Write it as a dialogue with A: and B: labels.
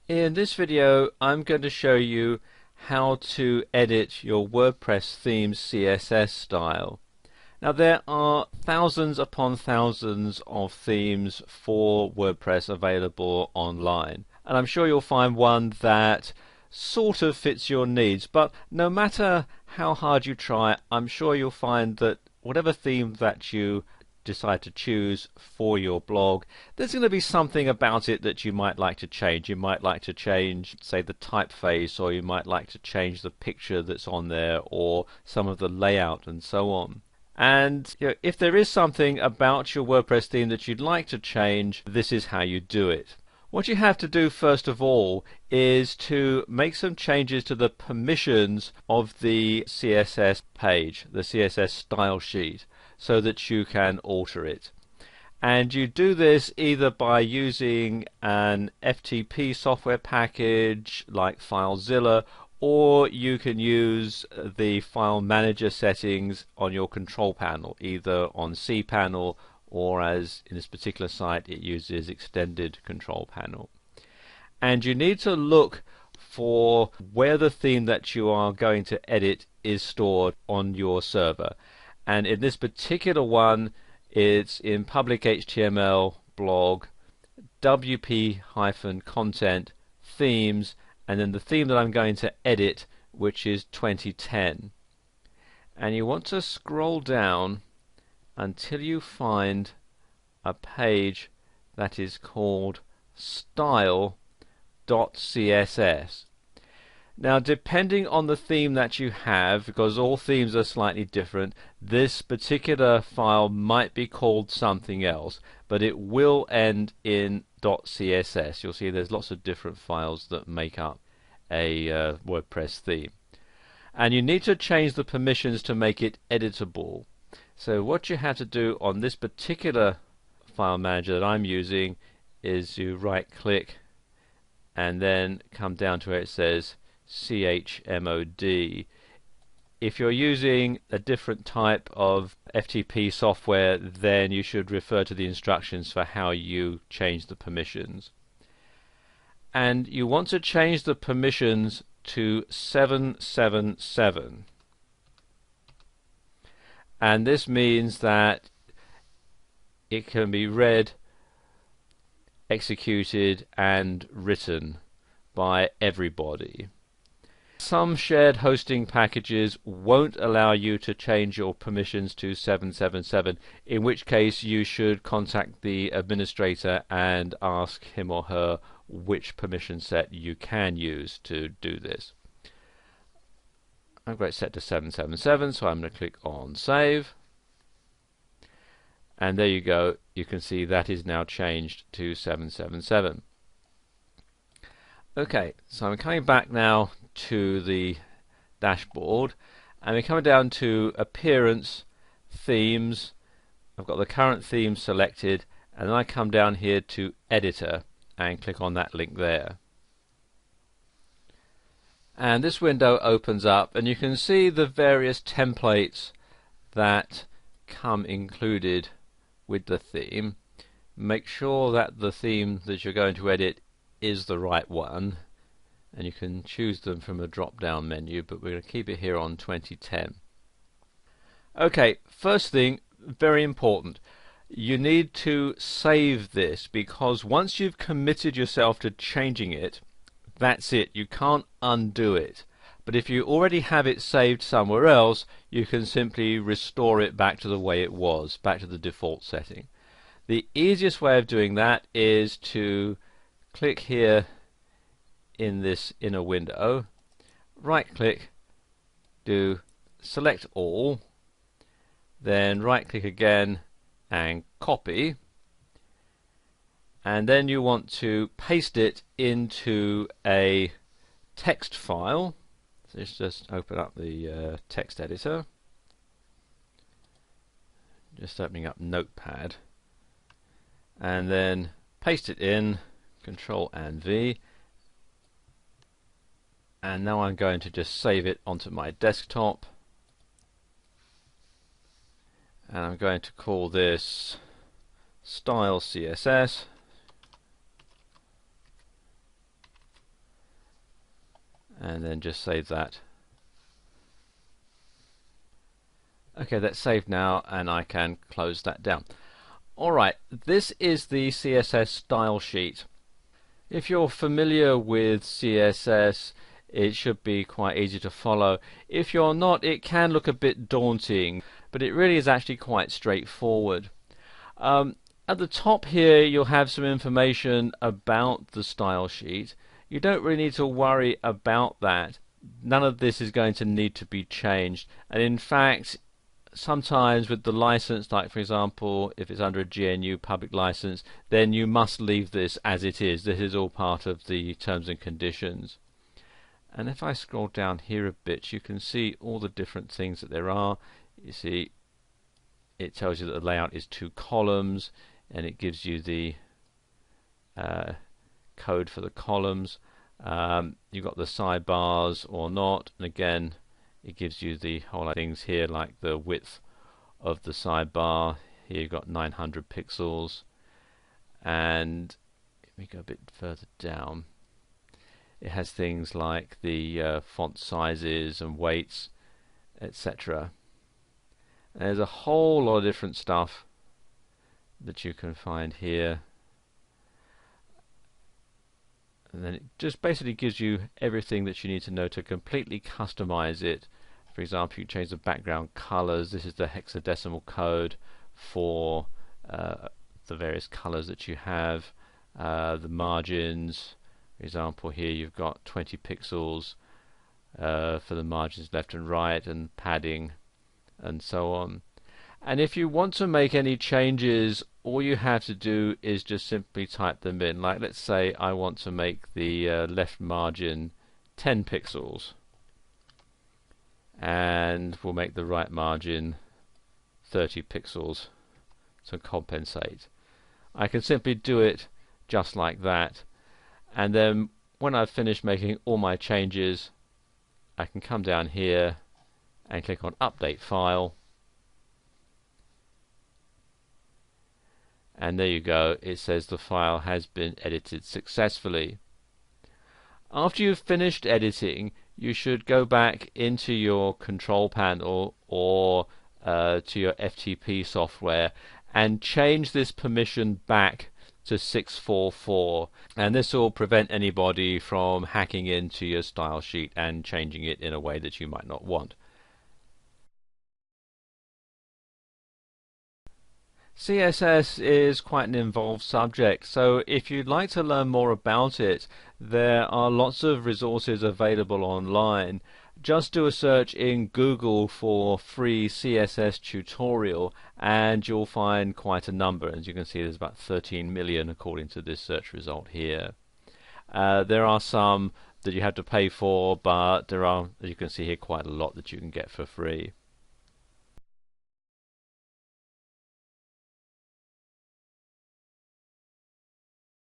A: In this video, I'm going to show you how to edit your WordPress theme's CSS style. Now, there are thousands upon thousands of themes for WordPress available online, and I'm sure you'll find one that sort of fits your needs, but no matter how hard you try, I'm sure you'll find that whatever theme that you decide to choose for your blog, there's going to be something about it that you might like to change. You might like to change, say, the typeface, or you might like to change the picture that's on there, or some of the layout and so on. And if there is something about your WordPress theme that you'd like to change, this is how you do it. What you have to do first of all is to make some changes to the permissions of the CSS page, the CSS style sheet, so that you can alter it. And you do this either by using an FTP software package like FileZilla, or you can use the file manager settings on your control panel, either on cPanel or, as in this particular site, it uses extended control panel. And you need to look for where the theme that you are going to edit is stored on your server. And in this particular one, it's in public HTML blog, WP-content, themes, and then the theme that I'm going to edit, which is 2010. And you want to scroll down until you find a page that is called style.css. Now, depending on the theme that you have, because all themes are slightly different, this particular file might be called something else, but it will end in .css. You'll see there's lots of different files that make up a WordPress theme. And you need to change the permissions to make it editable. So what you have to do on this particular file manager that I'm using is you right click and then come down to where it says chmod. If you're using a different type of FTP software, then you should refer to the instructions for how you change the permissions. And you want to change the permissions to 777. And this means that it can be read, executed, and written by everybody. Some shared hosting packages won't allow you to change your permissions to 777, in which case you should contact the administrator and ask him or her which permission set you can use to do this. I've got it set to 777, so I'm going to click on Save. And there you go. You can see that is now changed to 777. Okay, so I'm coming back now to the dashboard, and we're coming down to Appearance, Themes. I've got the current theme selected, and then I come down here to Editor and click on that link there. And this window opens up, and you can see the various templates that come included with the theme. Make sure that the theme that you're going to edit is the right one, and you can choose them from a drop down menu, but we're going to keep it here on 2010. Okay, first thing, very important, you need to save this, because once you've committed yourself to changing it, that's it, you can't undo it. But if you already have it saved somewhere else, you can simply restore it back to the way it was, back to the default setting. The easiest way of doing that is to click here in this inner window, right click, do select all, then right click again and copy, and then you want to paste it into a text file. So let's just open up the text editor, just opening up Notepad, and then paste it in, Control and V, and now I'm going to just save it onto my desktop, and I'm going to call this Style CSS, and then just save that. Okay, that's saved now, and I can close that down. Alright, this is the CSS style sheet. If you're familiar with CSS, it should be quite easy to follow. If you're not, it can look a bit daunting, but it really is actually quite straightforward. At the top here, you'll have some information about the style sheet. You don't really need to worry about that. None of this is going to need to be changed, and in fact, sometimes with the license, like for example, if it's under a GNU public license, then you must leave this as it is. This is all part of the terms and conditions. And if I scroll down here a bit, you can see all the different things that there are. You see, it tells you that the layout is 2 columns, and it gives you the code for the columns. You've got the sidebars or not, and again, it gives you the whole things here, like the width of the sidebar. Here you've got 900 pixels, and let me go a bit further down. It has things like the font sizes and weights, etc. There's a whole lot of different stuff that you can find here. And then it just basically gives you everything that you need to know to completely customize it. For example, you change the background colors. This is the hexadecimal code for the various colors that you have. The margins, for example, here you've got 20 pixels for the margins left and right, and padding, and so on. And if you want to make any changes, all you have to do is just simply type them in. Like, let's say I want to make the left margin 10 pixels, and we'll make the right margin 30 pixels to compensate. I can simply do it just like that, and then when I've finished making all my changes, I can come down here and click on Update File, and there you go, it says the file has been edited successfully. After you've finished editing, you should go back into your control panel or to your FTP software and change this permission back to 644, and this will prevent anybody from hacking into your style sheet and changing it in a way that you might not want. CSS is quite an involved subject, so if you'd like to learn more about it, there are lots of resources available online. Just do a search in Google for free CSS tutorial, and you'll find quite a number. As you can see, there's about 13 million according to this search result here. There are some that you have to pay for, but there are, as you can see here, quite a lot that you can get for free.